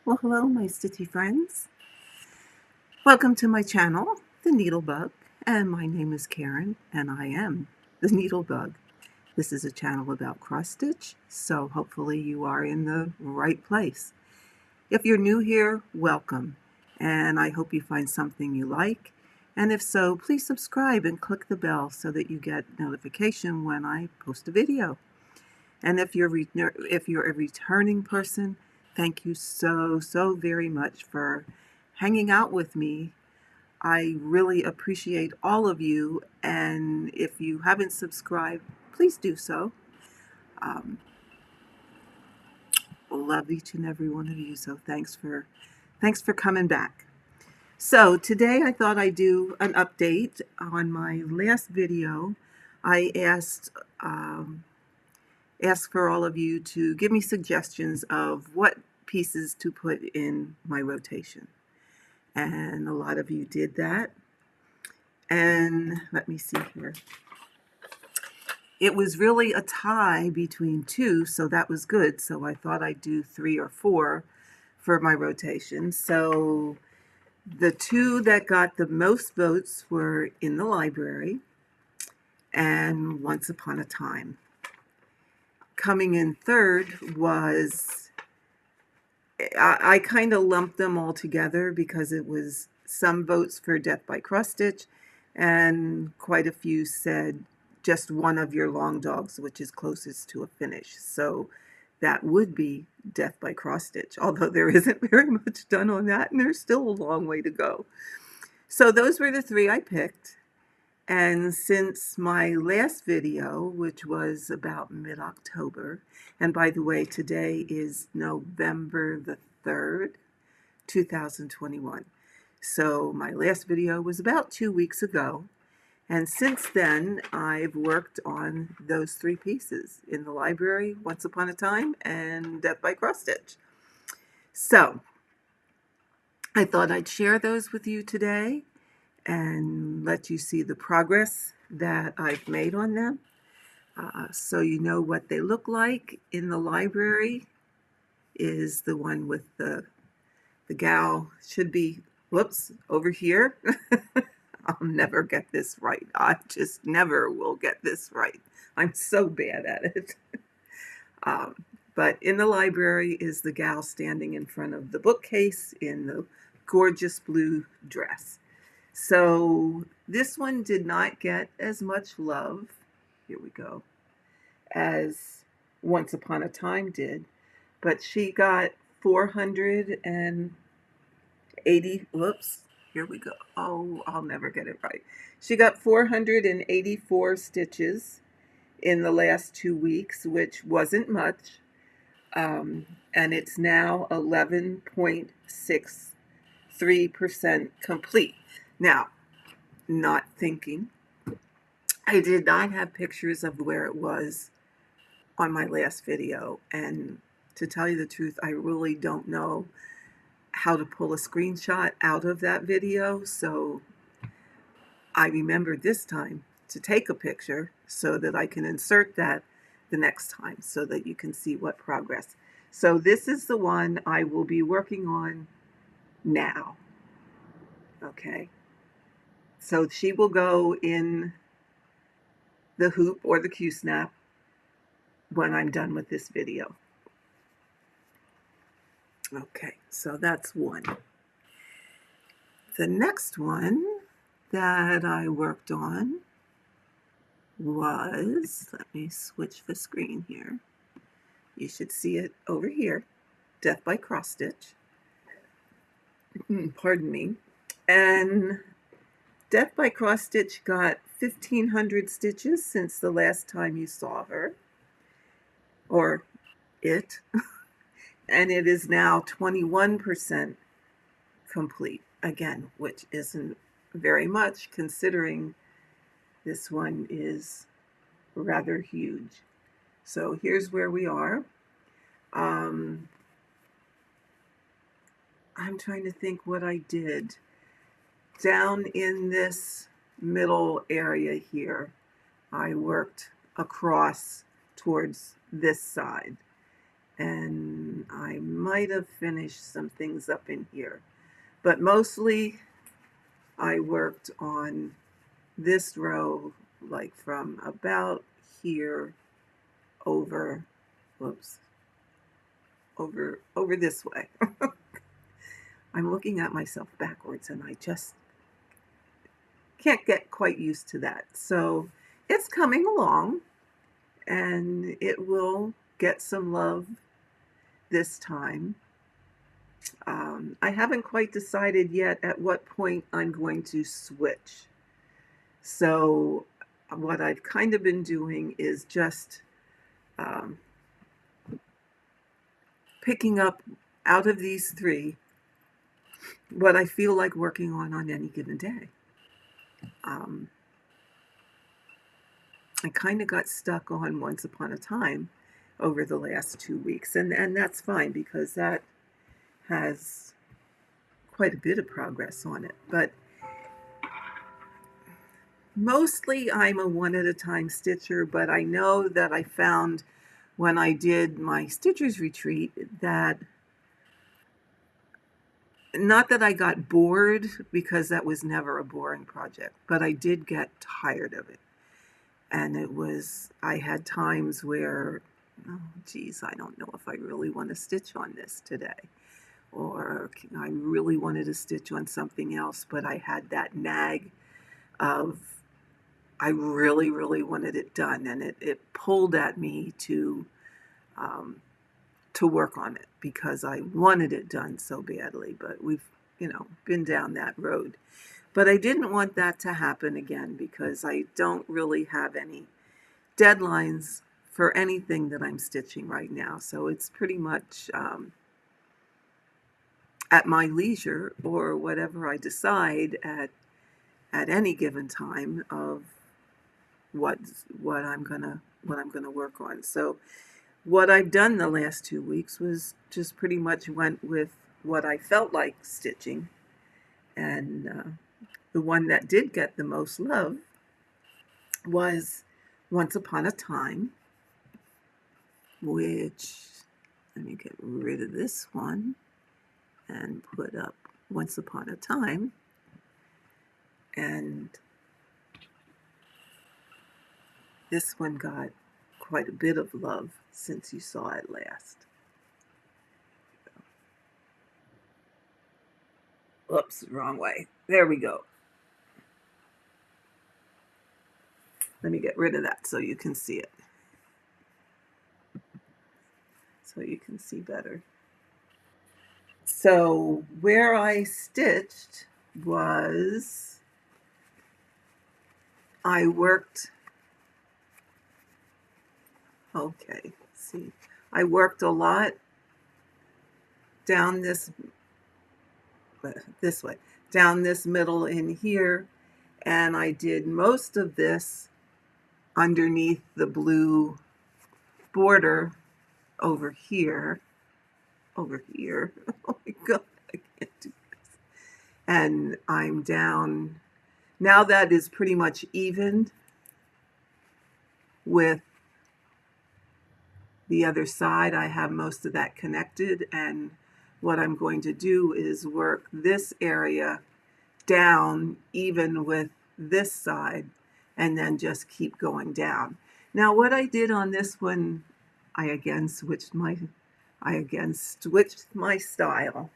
Well, hello, my stitchy friends. Welcome to my channel, The Needlebug, and my name is Karen, and I am The Needlebug. This is a channel about cross stitch, so hopefully you are in the right place. If you're new here, welcome, and I hope you find something you like. And if so, please subscribe and click the bell so that you get notification when I post a video. And if you're a returning person, thank you so very much for hanging out with me. I really appreciate all of you, and if you haven't subscribed, please do so. Love each and every one of you, so thanks for coming back. So today I thought I'd do an update on my last video. I asked for all of you to give me suggestions of what pieces to put in my rotation. And a lot of you did that. And let me see here. It was really a tie between two, so that was good. So I thought I'd do 3 or 4 for my rotation. So the two that got the most votes were In the Library and Once Upon a Time. Coming in third was, I kind of lumped them all together because it was some votes for Death by Cross Stitch and quite a few said just one of your long dogs, which is closest to a finish. So that would be Death by Cross Stitch, although there isn't very much done on that and there's still a long way to go. So those were the 3 I picked. And since my last video, which was about mid-October, and by the way, today is November the 3rd, 2021. So my last video was about 2 weeks ago. And since then, I've worked on those 3 pieces, In the Library, Once Upon a Time, and Death by Cross Stitch. So I thought I'd share those with you today and let you see the progress that I've made on them, so you know what they look like. In the Library is the one with the gal, should be, whoops, over here. I'll never get this right. I just never will get this right. I'm so bad at it. But In the Library is the gal standing in front of the bookcase in the gorgeous blue dress. So this one did not get as much love, here we go, as Once Upon a Time did, but she got 480, whoops, here we go. Oh, I'll never get it right. She got 484 stitches in the last 2 weeks, which wasn't much, and it's now 11.63% complete. Now, not thinking, I did not have pictures of where it was on my last video, and to tell you the truth, I really don't know how to pull a screenshot out of that video, so I remembered this time to take a picture so that I can insert that the next time so that you can see what progress. So this is the one I will be working on now. Okay. So she will go in the hoop or the Q-snap when I'm done with this video. Okay, so that's one. The next one that I worked on was, let me switch the screen here. You should see it over here, Death by Cross Stitch. Pardon me. And Death by Cross Stitch got 1,500 stitches since the last time you saw her, or it, and it is now 21% complete, again, which isn't very much considering this one is rather huge. So here's where we are. I'm trying to think what I did. Down in this middle area here, I worked across towards this side. And I might have finished some things up in here, but mostly I worked on this row, like from about here over, whoops, over this way. I'm looking at myself backwards and I just can't get quite used to that. So it's coming along and it will get some love this time. I haven't quite decided yet at what point I'm going to switch. So what I've kind of been doing is just um, picking up out of these three what I feel like working on any given day. I kind of got stuck on Once Upon a Time over the last 2 weeks, and that's fine because that has quite a bit of progress on it. But mostly I'm a one at a time stitcher, but I know that I found when I did my Stitchers Retreat that, not that I got bored, because that was never a boring project, but I did get tired of it. And I had times where, oh geez, I don't know if I really want to stitch on this today. Or I really wanted to stitch on something else, but I had that nag of I really, really wanted it done, and it pulled at me to work on it because I wanted it done so badly. But we've, been down that road. But I didn't want that to happen again because I don't really have any deadlines for anything that I'm stitching right now. So it's pretty much at my leisure, or whatever I decide at any given time of what I'm gonna work on. So what I've done the last 2 weeks was just pretty much went with what I felt like stitching, and the one that did get the most love was Once Upon a Time, which, let me get rid of this one and put up Once Upon a Time. And this one got quite a bit of love since you saw it last. Oops, wrong way. There we go. Let me get rid of that so you can see it. So you can see better. So where I stitched was, I worked a lot down this way, down this middle in here, and I did most of this underneath the blue border over here. Oh my God, I can't do this. And I'm down, now that is pretty much evened with the other side. I have most of that connected, and what I'm going to do is work this area down even with this side, and then just keep going down. Now what I did on this one, I again switched my style.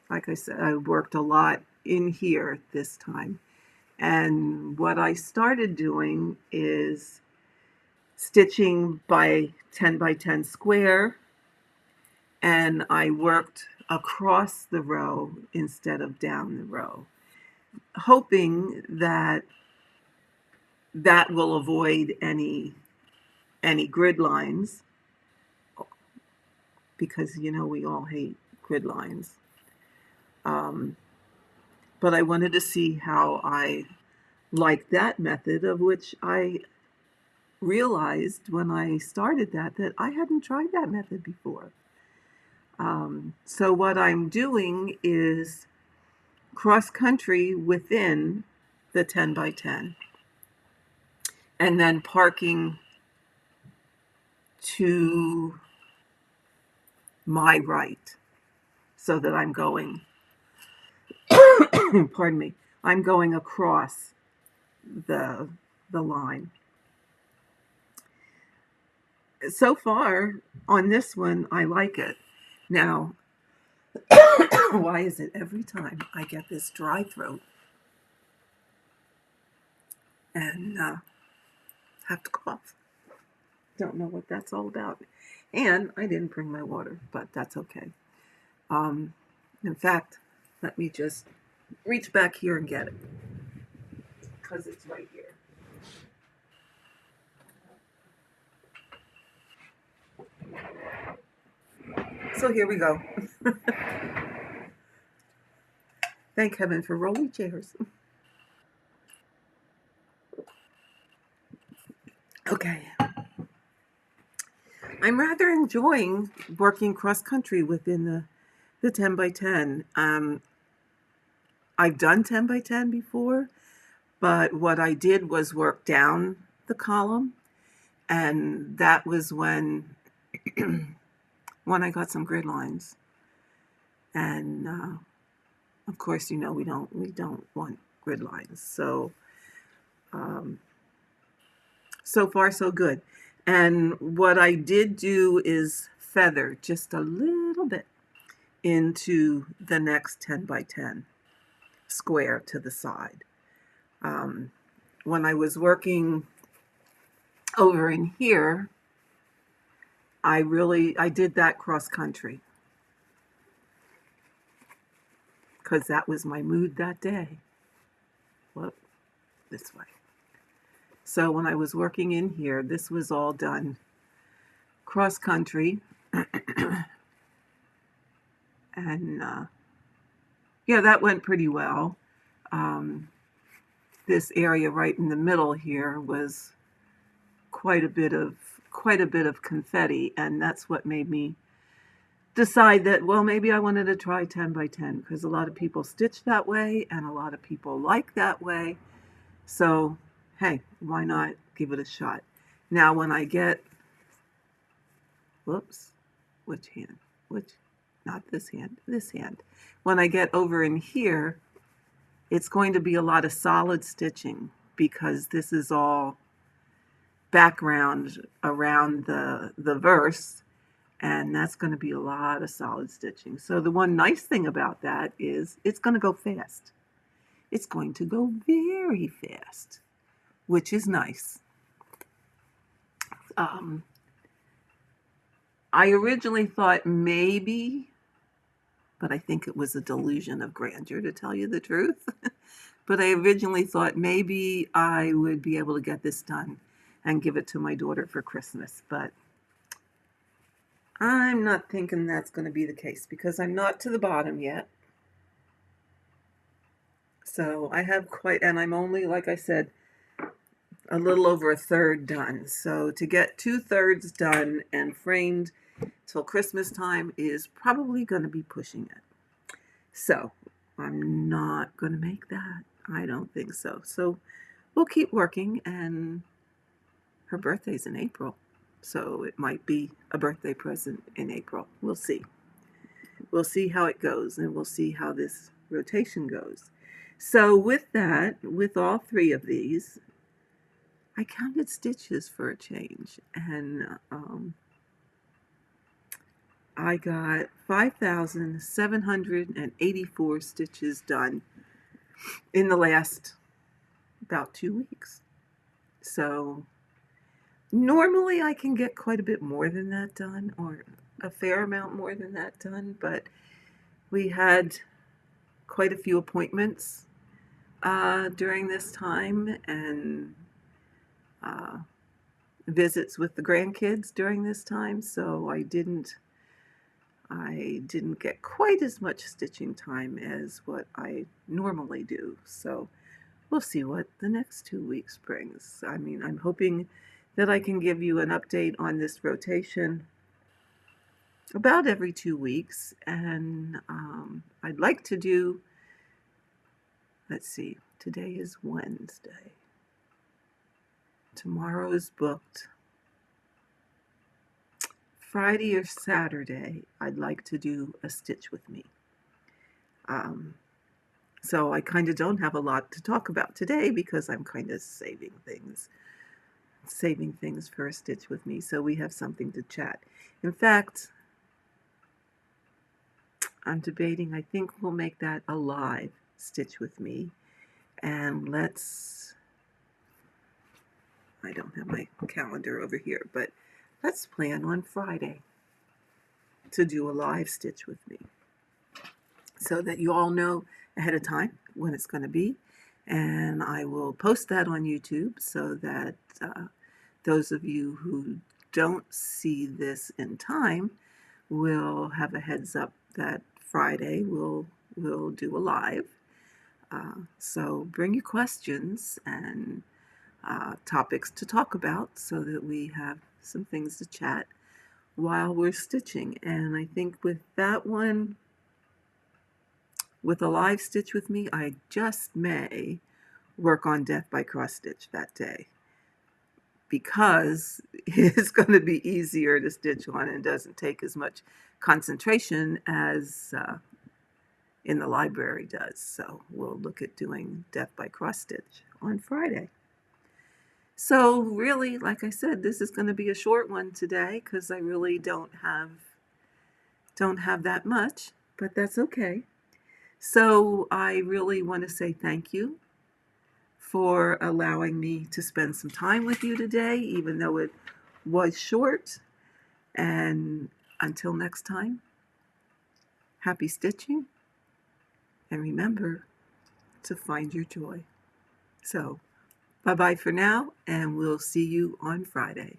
Like I said, I worked a lot in here this time, and what I started doing is stitching by 10 by 10 square, and I worked across the row instead of down the row, hoping that that will avoid any grid lines, because we all hate grid lines. But I wanted to see how I liked that method, of which I realized when I started that I hadn't tried that method before. So what I'm doing is cross country within the 10 by 10, and then parking to my right, so that I'm going, pardon me, I'm going across the line. So far on this one, I like it. Now, why is it every time I get this dry throat and have to cough? Don't know what that's all about. And I didn't bring my water, but that's okay. In fact, let me just reach back here and get it, because it's right here. So here we go. Thank heaven for rolling chairs. Okay. I'm rather enjoying working cross country within the 10 by 10. I've done 10 by 10 before, but what I did was work down the column, and that was when I got some grid lines. And of course, you know, we don't want grid lines. So so far so good. And what I did do is feather just a little bit into the next 10 by 10 square to the side. When I was working over in here, I did that cross country because that was my mood that day. Whoop, this way. So when I was working in here, this was all done cross country. And yeah, that went pretty well. This area right in the middle here was quite a bit of confetti, and that's what made me decide that, well, maybe I wanted to try 10 by 10 because a lot of people stitch that way and a lot of people like that way. So, hey, why not give it a shot? Now, when I get, whoops, which hand? Not this hand, this hand. When I get over in here, it's going to be a lot of solid stitching because this is all background around the verse, and that's going to be a lot of solid stitching. So the one nice thing about that is it's going to go fast. It's going to go very fast, which is nice. I originally thought maybe, but I think it was a delusion of grandeur, to tell you the truth. But I originally thought maybe I would be able to get this done and give it to my daughter for Christmas. But I'm not thinking that's going to be the case because I'm not to the bottom yet. So I have and I'm only, like I said, a little over a third done. So to get 2/3 done and framed till Christmas time is probably going to be pushing it. So I'm not going to make that. I don't think so. So we'll keep working, and her birthday's in April. So it might be a birthday present in April. We'll see. We'll see how it goes, and we'll see how this rotation goes. So with that, with all three of these, I counted stitches for a change, and I got 5,784 stitches done in the last about 2 weeks. So normally I can get quite a bit more than that done, or a fair amount more than that done, but we had quite a few appointments during this time, and visits with the grandkids during this time, so I didn't get quite as much stitching time as what I normally do. So we'll see what the next 2 weeks brings. I mean, I'm hoping that I can give you an update on this rotation about every 2 weeks, and I'd like to do, let's see, today is Wednesday. Tomorrow is booked. Friday or Saturday, I'd like to do a stitch with me. So I kind of don't have a lot to talk about today because I'm kind of saving things for a stitch with me, so we have something to chat. In fact, I'm debating, I think we'll make that a live stitch with me. And I don't have my calendar over here, but let's plan on Friday to do a live stitch with me so that you all know ahead of time when it's going to be. And I will post that on YouTube so that those of you who don't see this in time will have a heads up that Friday we'll do a live. So bring your questions and topics to talk about so that we have some things to chat while we're stitching. And I think with that one, with a live stitch with me, I just may work on Death by Cross Stitch that day because it's going to be easier to stitch on and doesn't take as much concentration as in the library does. So we'll look at doing Death by Cross Stitch on Friday. So really, like I said, this is going to be a short one today because I really don't have that much, but that's okay. So I really want to say thank you for allowing me to spend some time with you today, even though it was short. And until next time, happy stitching, and remember to find your joy. So bye-bye for now, and we'll see you on Friday.